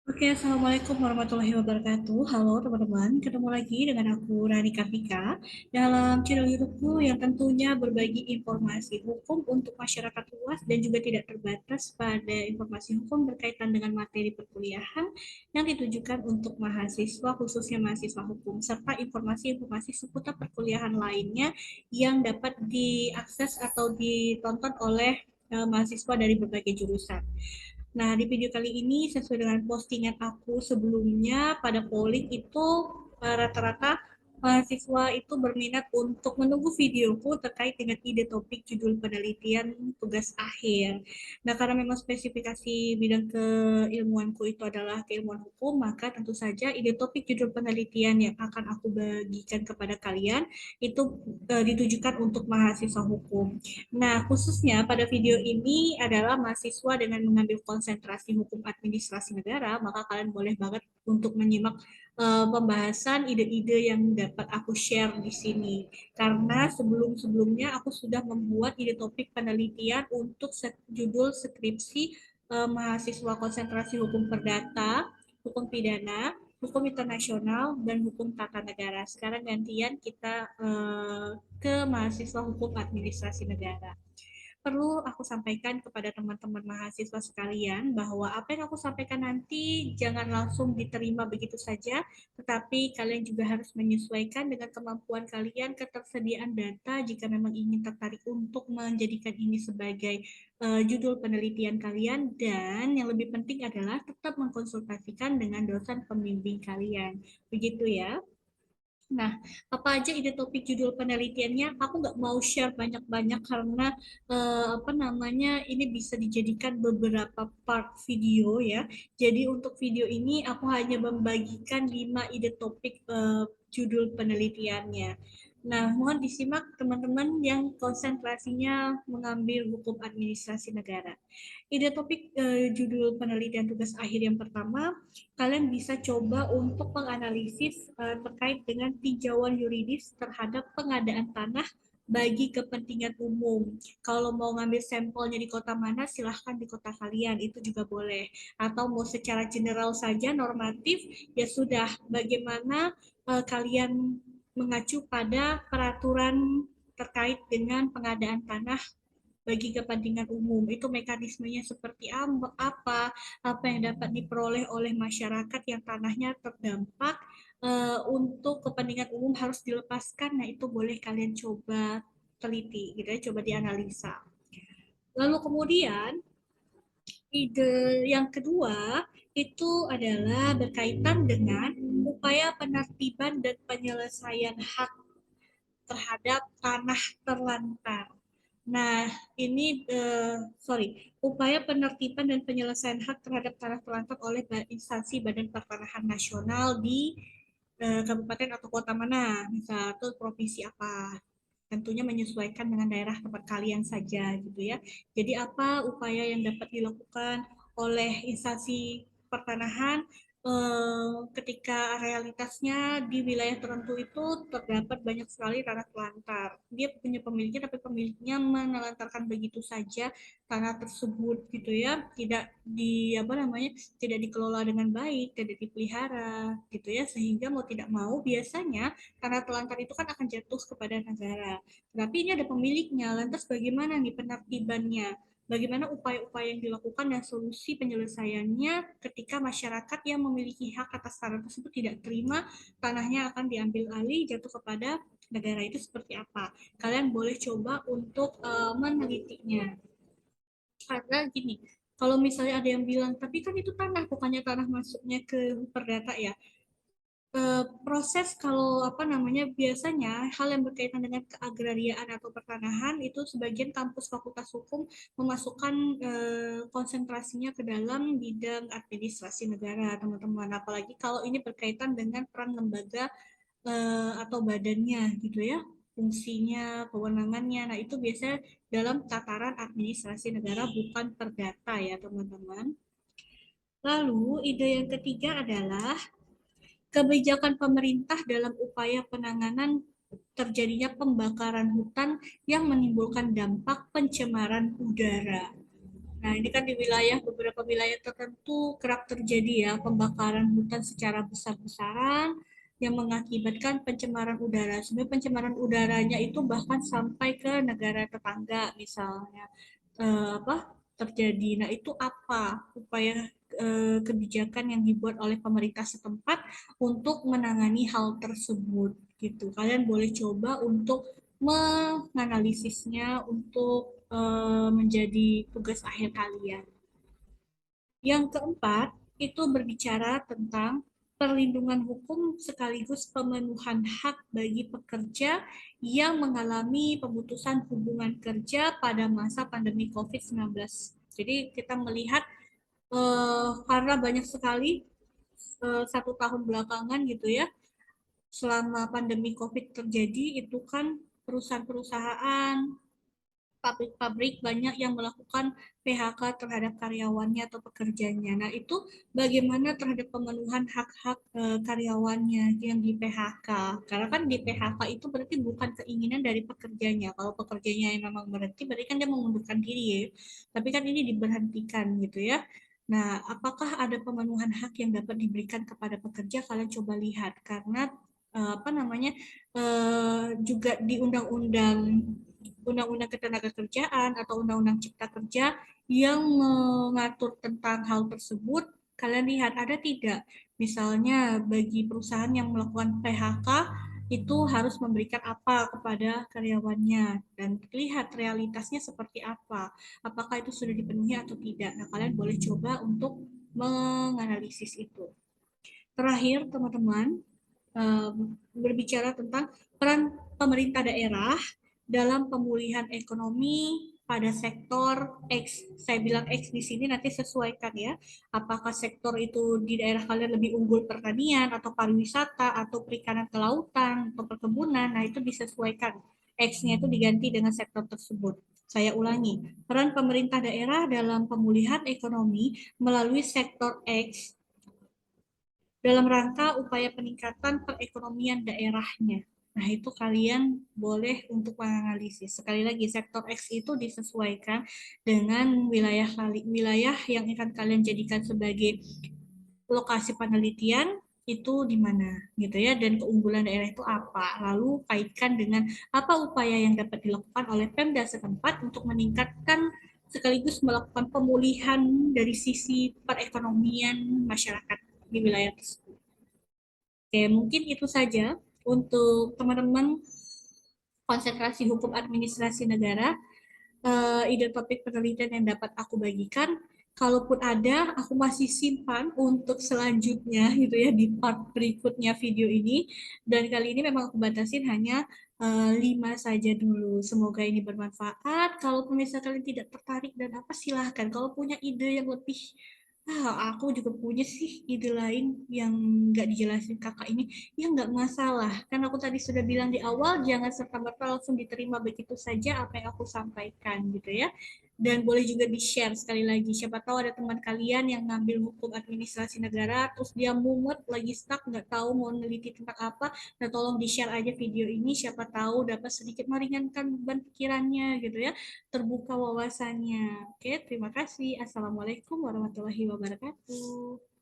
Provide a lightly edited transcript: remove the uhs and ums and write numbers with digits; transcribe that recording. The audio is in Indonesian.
Oke, Assalamualaikum warahmatullahi wabarakatuh. Halo teman-teman, ketemu lagi dengan aku Rani Kartika dalam channel YouTubeku yang tentunya berbagi informasi hukum untuk masyarakat luas dan juga tidak terbatas pada informasi hukum berkaitan dengan materi perkuliahan yang ditujukan untuk mahasiswa, khususnya mahasiswa hukum, serta informasi-informasi seputar perkuliahan lainnya yang dapat diakses atau ditonton oleh mahasiswa dari berbagai jurusan. Nah, di video kali ini sesuai dengan postingan aku sebelumnya pada polling itu rata-rata mahasiswa itu berminat untuk menunggu videoku terkait dengan ide topik judul penelitian tugas akhir. Nah, karena memang spesifikasi bidang keilmuanku itu adalah keilmuan hukum, maka tentu saja ide topik judul penelitian yang akan aku bagikan kepada kalian itu ditujukan untuk mahasiswa hukum. Nah, khususnya pada video ini adalah mahasiswa dengan mengambil konsentrasi hukum administrasi negara, maka kalian boleh banget untuk menyimak pembahasan ide-ide yang dapat aku share di sini. Karena sebelum-sebelumnya aku sudah membuat ide topik penelitian untuk judul skripsi mahasiswa konsentrasi hukum perdata, hukum pidana, hukum internasional, dan hukum tata negara. Sekarang gantian kita ke mahasiswa hukum administrasi negara. Perlu aku sampaikan kepada teman-teman mahasiswa sekalian bahwa apa yang aku sampaikan nanti jangan langsung diterima begitu saja, tetapi kalian juga harus menyesuaikan dengan kemampuan kalian, ketersediaan data jika memang ingin tertarik untuk menjadikan ini sebagai judul penelitian kalian, dan yang lebih penting adalah tetap mengkonsultasikan dengan dosen pembimbing kalian. Begitu ya. Nah, apa aja ide topik judul penelitiannya? Aku nggak mau share banyak-banyak karena apa namanya ini bisa dijadikan beberapa part video ya. Jadi untuk video ini aku hanya membagikan 5 ide topik judul penelitiannya. Nah, mohon disimak teman-teman yang konsentrasinya mengambil hukum administrasi negara. Ide topik judul penelitian tugas akhir yang pertama, kalian bisa coba untuk menganalisis terkait dengan tinjauan yuridis terhadap pengadaan tanah bagi kepentingan umum. Kalau mau ngambil sampelnya di kota mana, silahkan di kota kalian, itu juga boleh. Atau mau secara general saja, normatif, ya sudah, bagaimana kalian mengacu pada peraturan terkait dengan pengadaan tanah bagi kepentingan umum. Itu mekanismenya seperti apa, apa yang dapat diperoleh oleh masyarakat yang tanahnya terdampak untuk kepentingan umum harus dilepaskan. Nah, itu boleh kalian coba teliti, gitu ya, coba dianalisa. Lalu kemudian ide yang kedua itu adalah berkaitan dengan upaya penertiban dan penyelesaian hak terhadap tanah terlantar. Nah, ini upaya penertiban dan penyelesaian hak terhadap tanah terlantar oleh instansi Badan Pertanahan Nasional di kabupaten atau kota mana, misal atau provinsi apa. Tentunya menyesuaikan dengan daerah tempat kalian saja gitu ya. Jadi apa upaya yang dapat dilakukan oleh instansi pertanahan ketika realitasnya di wilayah tertentu itu terdapat banyak sekali tanah telantar. Dia punya pemiliknya tapi pemiliknya menelantarkan begitu saja tanah tersebut gitu ya, tidak di apa namanya, tidak dikelola dengan baik, tidak dipelihara gitu ya, sehingga mau tidak mau biasanya tanah telantar itu kan akan jatuh kepada negara. Tapi ini ada pemiliknya, lantas bagaimana nih penertibannya? Bagaimana upaya-upaya yang dilakukan dan solusi penyelesaiannya ketika masyarakat yang memiliki hak atas tanah tersebut tidak terima tanahnya akan diambil alih jatuh kepada negara, itu seperti apa? Kalian boleh coba untuk menelitinya. Karena gini, kalau misalnya ada yang bilang, tapi kan itu tanah, bukannya tanah masuknya ke perdata ya. Proses kalau apa namanya biasanya hal yang berkaitan dengan keagrariaan atau pertanahan itu sebagian kampus fakultas hukum memasukkan konsentrasinya ke dalam bidang administrasi negara, teman-teman. Apalagi kalau ini berkaitan dengan peran lembaga atau badannya gitu ya, fungsinya, kewenangannya. Nah, itu biasanya dalam tataran administrasi negara bukan perdata ya, teman-teman. Lalu, ide yang ketiga adalah kebijakan pemerintah dalam upaya penanganan terjadinya pembakaran hutan yang menimbulkan dampak pencemaran udara. Nah, ini kan di beberapa wilayah tertentu kerap terjadi ya pembakaran hutan secara besar-besaran yang mengakibatkan pencemaran udara. Sebenarnya pencemaran udaranya itu bahkan sampai ke negara tetangga misalnya apa terjadi. Nah, itu apa upaya kebijakan yang dibuat oleh pemerintah setempat untuk menangani hal tersebut gitu. Kalian boleh coba untuk menganalisisnya untuk menjadi tugas akhir kalian. Yang keempat, itu berbicara tentang perlindungan hukum sekaligus pemenuhan hak bagi pekerja yang mengalami pemutusan hubungan kerja pada masa pandemi COVID-19. Jadi kita melihat karena banyak sekali 1 tahun belakangan gitu ya, selama pandemi COVID terjadi itu kan perusahaan-perusahaan pabrik-pabrik banyak yang melakukan PHK terhadap karyawannya atau pekerjanya. Nah, itu bagaimana terhadap pemenuhan hak-hak karyawannya yang di PHK? Karena kan di PHK itu berarti bukan keinginan dari pekerjanya. Kalau pekerjanya yang memang berarti kan dia mengundurkan diri ya. Tapi kan ini diberhentikan gitu ya. Nah, apakah ada pemenuhan hak yang dapat diberikan kepada pekerja? Kalian coba lihat karena apa namanya juga di undang-undang ketenagakerjaan atau undang-undang cipta kerja yang mengatur tentang hal tersebut, kalian lihat ada tidak? Misalnya bagi perusahaan yang melakukan PHK itu harus memberikan apa kepada karyawannya dan lihat realitasnya seperti apa. Apakah itu sudah dipenuhi atau tidak? Nah, kalian boleh coba untuk menganalisis itu. Terakhir, teman-teman, berbicara tentang peran pemerintah daerah dalam pemulihan ekonomi pada sektor X. Saya bilang X di sini nanti sesuaikan ya. Apakah sektor itu di daerah kalian lebih unggul pertanian atau pariwisata atau perikanan kelautan atau perkebunan. Nah, itu disesuaikan. X-nya itu diganti dengan sektor tersebut. Saya ulangi, peran pemerintah daerah dalam pemulihan ekonomi melalui sektor X dalam rangka upaya peningkatan perekonomian daerahnya. Nah, itu kalian boleh untuk menganalisis. Sekali lagi, sektor X itu disesuaikan dengan wilayah yang akan kalian jadikan sebagai lokasi penelitian itu di mana gitu ya, dan keunggulan daerah itu apa, lalu kaitkan dengan apa upaya yang dapat dilakukan oleh Pemda setempat untuk meningkatkan sekaligus melakukan pemulihan dari sisi perekonomian masyarakat di wilayah tersebut. Oke, mungkin itu saja untuk teman-teman konsentrasi hukum administrasi negara, ide topik penelitian yang dapat aku bagikan. Kalaupun ada, aku masih simpan untuk selanjutnya gitu ya di part berikutnya video ini. Dan kali ini memang aku batasin hanya 5 saja dulu. Semoga ini bermanfaat. Kalau misalnya kalian tidak tertarik dan apa silahkan. Kalau punya ide yang lebih aku juga punya sih ide lain yang nggak dijelasin kakak ini, ya nggak masalah. Kan aku tadi sudah bilang di awal, jangan serta-merta langsung diterima begitu saja apa yang aku sampaikan gitu ya. Dan boleh juga di-share sekali lagi. Siapa tahu ada teman kalian yang ngambil hukum administrasi negara, terus dia mumet, lagi stuck, nggak tahu mau neliti tentang apa. Nah, tolong di-share aja video ini, siapa tahu dapat sedikit meringankan beban pikirannya gitu ya, terbuka wawasannya. Oke, terima kasih. Assalamualaikum warahmatullahi wabarakatuh.